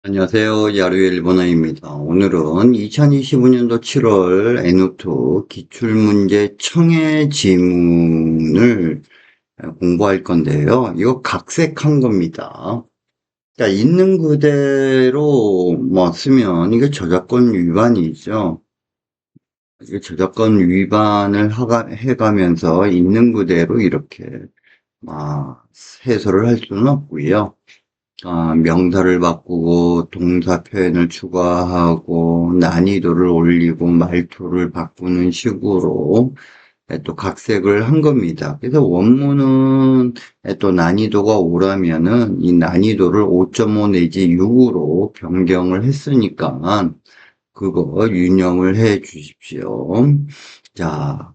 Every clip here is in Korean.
안녕하세요. 야루의 일본어입니다. 오늘은 2025년도 7월 N2 기출문제 청해 지문을 공부할 건데요. 이거 각색한 겁니다. 그러니까 있는 그대로 쓰면 이게 저작권 위반이죠. 이게 저작권 위반을 해가면서 있는 그대로 이렇게 해설을 할 수는 없고요. 명사를 바꾸고 동사 표현을 추가하고 난이도를 올리고 말투를 바꾸는 식으로 또 각색을 한 겁니다. 그래서 원문은 또 난이도가 5라면은 이 난이도를 5.5 내지 6으로 변경을 했으니까 그거 유념을 해 주십시오. 자,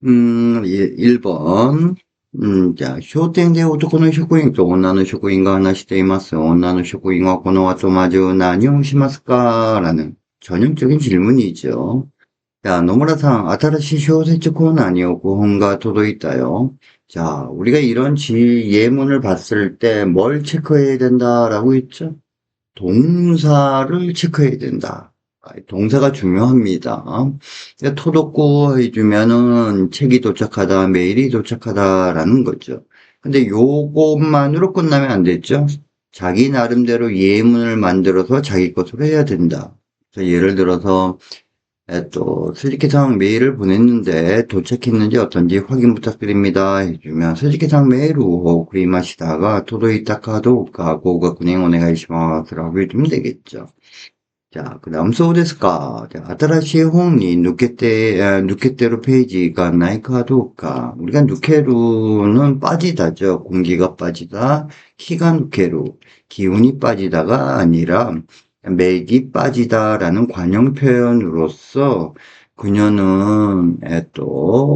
1번. じゃあ、商店で男の職員と女の職員が話しています。女の職員はこの後まず何をしますか？라는 전형적인 질문이죠. 자, 노무라さん, 新しい小説コーナーに 本が届いたよ. 자, 우리가 이런 예문을 봤을 때 뭘 체크해야 된다라고 했죠? 동사를 체크해야 된다. 동사가 중요합니다. 그러니까 토독구 해주면은 책이 도착하다, 메일이 도착하다라는 거죠. 근데 요것만으로 끝나면 안 됐죠. 자기 나름대로 예문을 만들어서 자기 것으로 해야 된다. 그래서 예를 들어서 스즈키상 메일을 보냈는데 도착했는지 어떤지 확인 부탁드립니다 해주면 스즈키상 메일 を送りましたが届いたかどうかご確認お願いします라고 해주면 되겠죠. 자, 그 다음, そうですか. 자, 新しい本に抜けてる 페이지가 ないかどうか. 우리가 누케루는 빠지다죠. 공기가 빠지다. 키가 누케루. 기운이 빠지다가 아니라 맥이 빠지다라는 관용 표현으로서 그녀는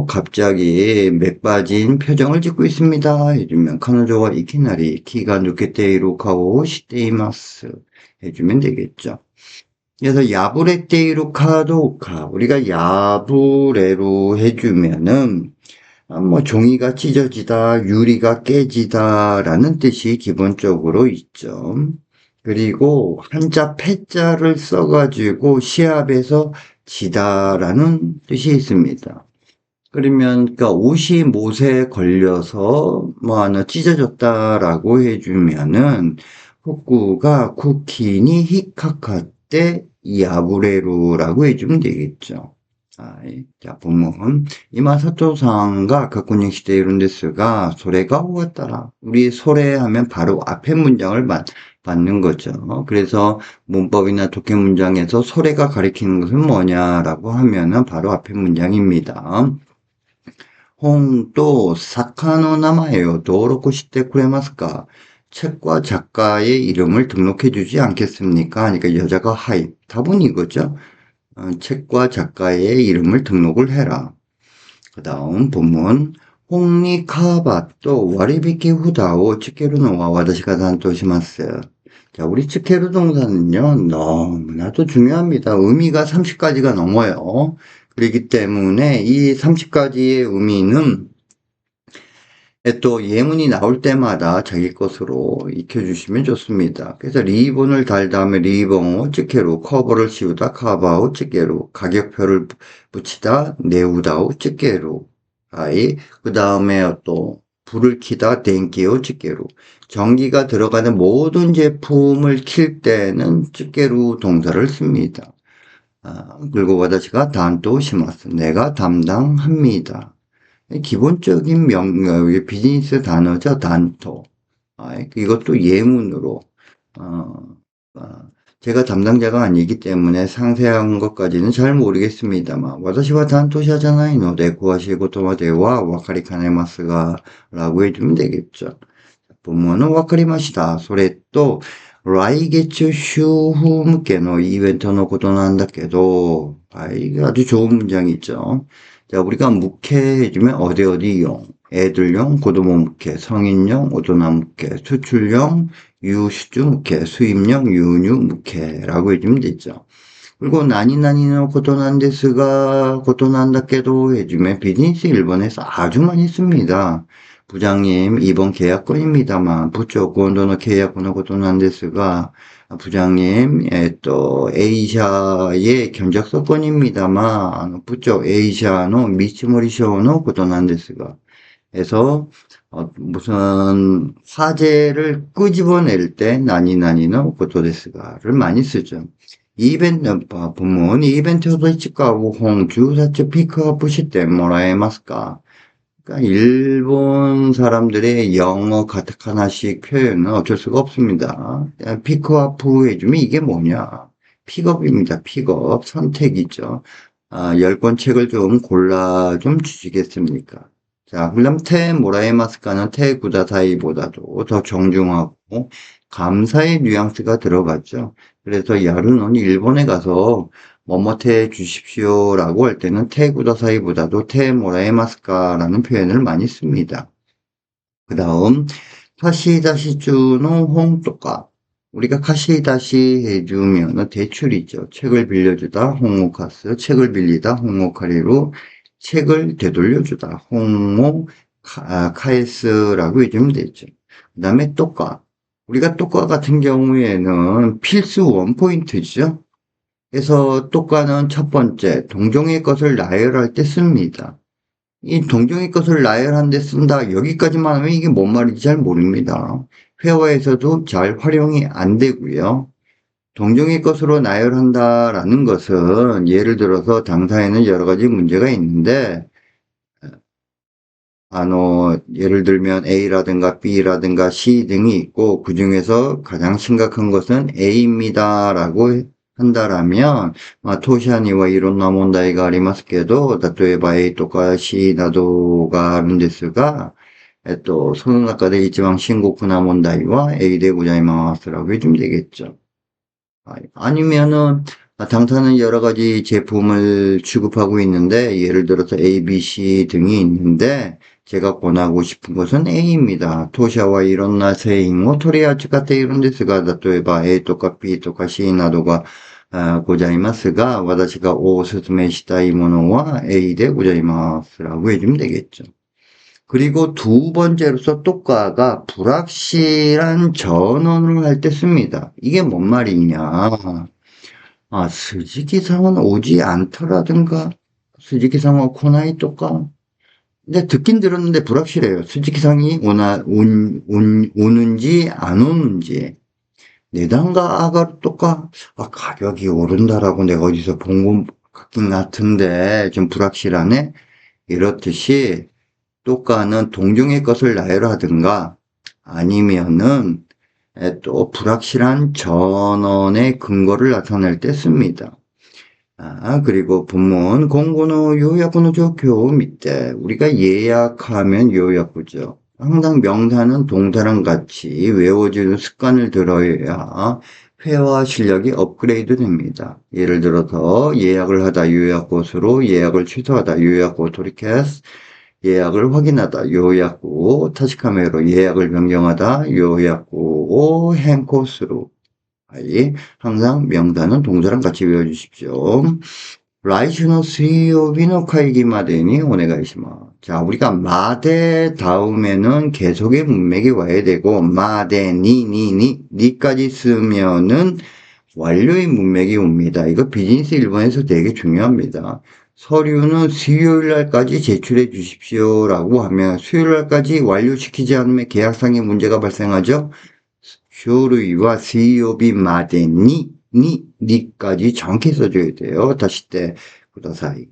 갑자기 맥 빠진 표정을 짓고 있습니다. 해주면 彼女は 이키나리 키가 누케테이루 카오 시테이마스 해주면 되겠죠. 그래서 야부레테이루 카도카 우리가 야부레로 해주면은 종이가 찢어지다, 유리가 깨지다라는 뜻이 기본적으로 있죠. 그리고 한자 패자를 써가지고 시합에서 지다라는 뜻이 있습니다. 그러면 그러니까 옷이 못에 걸려서 하나 찢어졌다라고 해주면은 후쿠가 쿠키니 히카카테 야부레루라고 해주면 되겠죠. 자, 본문. 이마 사토상가 갖고しているんですが, 소래가 오갔다라. 우리 소래하면 바로 앞에 문장을 받는 거죠. 그래서 문법이나 독해 문장에서 소래가 가리키는 것은 뭐냐라고 하면은 바로 앞에 문장입니다. 홍또 사카노 나마에요. 도로코 시테 쿠레마스까? 책과 작가의 이름을 등록해 주지 않겠습니까? 그러니까 여자가 하이. 답은 이거죠. 책과 작가의 이름을 등록을 해라. 그 다음 본문. 홍니 카바또 와리비키 후다오 츠케루노와 와다시가 단토시마스. 자, 우리 츠케루 동사는요, 너무나도 중요합니다. 의미가 30가지가 넘어요. 그렇기 때문에 이 30가지의 의미는 또 예문이 나올 때마다 자기 것으로 익혀주시면 좋습니다. 그래서 리본을 달 다음에 리본을 찌개로 커버를 씌우다 카바오 찌개로 가격표를 붙이다 내우다오 찌개로 그 다음에 또 불을 켜다 덴키오 찌개로 전기가 들어가는 모든 제품을 킬 때는 찌개로 동사를 씁니다. 그리고 와다시가 단토 시마스 내가 담당합니다. 기본적인 비즈니스 단어죠, 단토. 이것도 예문으로, 제가 담당자가 아니기 때문에 상세한 것까지는 잘 모르겠습니다만, 와다시와 단토시하잖아요. 노데 구하시고토마데와 와카리 카네마스가 라고 해주면 되겠죠. 본문은 와카리마시다. 소레또, 来月週向けの 이벤트の ことなんだけど, 이게 아주 좋은 문장이죠. 자, 우리가 묵해 해주면 어디용, 애들용, 고도모 묵해, 성인용, 오도나 묵해, 수출용, 유슈주 묵해, 수입용, 유뉴 묵해라고 해주면 되죠. 그리고 나니나니노 고도난데스가 고도난다께도 해주면 비즈니스 일본에서 아주 많이 씁니다. 부장님, 이번 계약건입니다만, 부쪽 원도の契約のことなんですが、부장님, A사의 견적서건입니다만, 부쪽 A사의 미츠모리쇼의ことなんですが, 해서, 무슨 화제를 끄집어낼 때, 나니나니의ことですが,를 많이 쓰죠. 본문, 이벤트 소식하고 홍 주사츠 피크업 시때 もらえますか? 그러니까 일본 사람들의 영어 가타카나식 표현은 어쩔 수가 없습니다. 피크업 해주면 이게 뭐냐? 픽업입니다. 픽업. 선택이죠. 10권 책을 좀 골라 좀 주시겠습니까? 자, 그럼 테 모라에마스카는 테 구다사이보다도 더 정중하고 감사의 뉘앙스가 들어갔죠. 그래서 야르는 일본에 가서 뭐뭐테 주십시오라고 할 때는 테 구다사이보다도 테 모라에마스카라는 표현을 많이 씁니다. 그 다음 카시다시주는 홍토카. 우리가 카시다시 해주면 대출이죠. 책을 빌려주다 홍오카스, 책을 빌리다 홍오카리로 책을 되돌려주다 홍오 카에스라고 해주면 되죠. 그 다음에 또까. 우리가 또까 같은 경우에는 필수 원포인트죠. 그래서 또까는 첫 번째 동종의 것을 나열할 때 씁니다. 이 동종의 것을 나열하는 데 쓴다. 여기까지만 하면 이게 뭔 말인지 잘 모릅니다. 회화에서도 잘 활용이 안 되고요. 동종의 것으로 나열한다라는 것은 예를 들어서 당사에는 여러 가지 문제가 있는데 예를 들면 A라든가 B라든가 C 등이 있고 그 중에서 가장 심각한 것은 A입니다라고 한다라면, 当社にはいろんな問題がありますけど、例えば A とか C などがあるんですが、その中で一番深刻な問題は A でございます라고 해주면 되겠죠. 아니면은 당사는 여러 가지 제품을 취급하고 있는데 예를 들어서 A, B, C 등이 있는데 제가 권하고 싶은 것은 A입니다. 当社はいろんな製品を取り扱っているんですが、例えば A とか B とか C などがございますが、私がお勧めしたいものは Aでございます라고 해주면 되겠죠. 그리고 두 번째로서 똑가가 불확실한 전언을 할 때 씁니다. 이게 뭔 말이냐. 스즈키상은 오지 않더라든가, 스즈키상은 코나이 똑가. 근데 듣긴 들었는데 불확실해요. 스즈키상이 오는지 안 오는지. 내단가 아가루 똑가, 가격이 오른다라고 내가 어디서 본 것 같긴 같은데, 좀 불확실하네? 이렇듯이, 똑가는 동종의 것을 나열하든가 아니면은 또 불확실한 전언의 근거를 나타낼 때 씁니다. 그리고 본문 공고노 요약의 조교 밑에 우리가 예약하면 요약구죠. 항상 명사는 동사랑 같이 외워주는 습관을 들어야 회화 실력이 업그레이드 됩니다. 예를 들어서 예약을 하다 요약곳으로 예약을 취소하다 요약고 도리케스 예약을 확인하다 요약고 타시카메로 예약을 변경하다 요약고 행코스로 항상 명사는 동사랑 같이 외워주십시오. 라이슈노 수요비노 카이기마데니 오네가이시마. 자, 우리가 마데 다음에는 계속의 문맥이 와야 되고 마데 니까지 쓰면은 완료의 문맥이 옵니다. 이거 비즈니스 1번에서 되게 중요합니다. 서류는 수요일날까지 제출해 주십시오라고 하면 수요일날까지 완료시키지 않으면 계약상의 문제가 발생하죠. 쇼루이와 수요비 마데 니까지 정확히 써줘야 돼요. 다시 때 구다사이.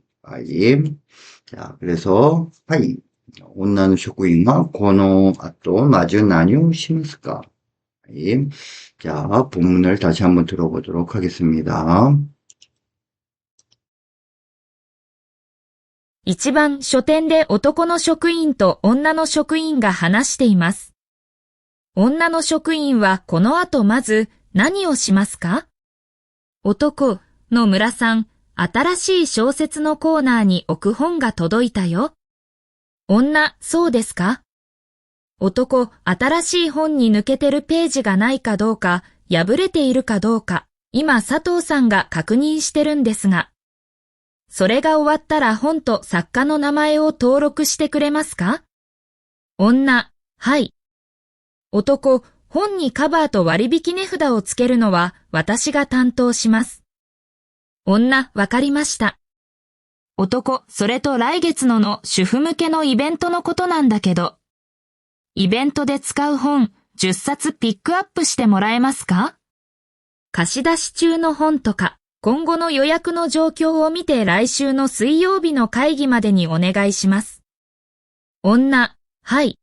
자, 그래서 온나는 쇼구인과 고노 아또 마주 나뉴 시마스까. 자, 본문을 다시 한번 들어보도록 하겠습니다. 一番書店で男の職員と女の職員が話しています。女の職員はこの後まず何をしますか？男の村さん、新しい小説のコーナーに置く本が届いたよ。女、そうですか？男、新しい本に抜けてるページがないかどうか、破れているかどうか、今佐藤さんが確認してるんですが。それが終わったら本と作家の名前を登録してくれますか？女、はい。男、本にカバーと割引値札をつけるのは私が担当します。女、わかりました。男、それと来月の主婦向けのイベントのことなんだけど。イベントで使う本10冊ピックアップしてもらえますか？貸し出し中の本とか、今後の予約の状況を見て来週の水曜日の会議までにお願いします。女、はい。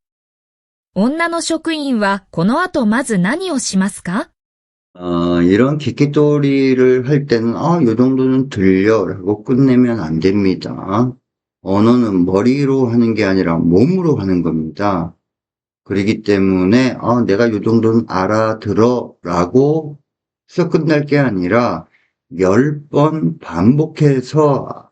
女の職員はこの後まず何をしますか？ 이런 기기돌이를 할 때는, 요 정도는 들려 라고 끝내면 안 됩니다. 언어는 머리로 하는 게 아니라 몸으로 하는 겁니다. 그렇기 때문에, 내가 요 정도는 알아들어 라고 해서 끝날 게 아니라 10번 반복해서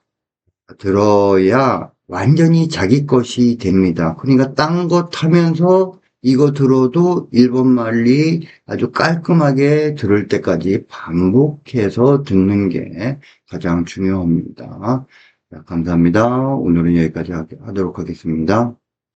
들어야 완전히 자기 것이 됩니다. 그러니까 딴 것 하면서 이거 들어도 일본 말이 아주 깔끔하게 들을 때까지 반복해서 듣는 게 가장 중요합니다. 자, 감사합니다. 오늘은 여기까지 하도록 하겠습니다.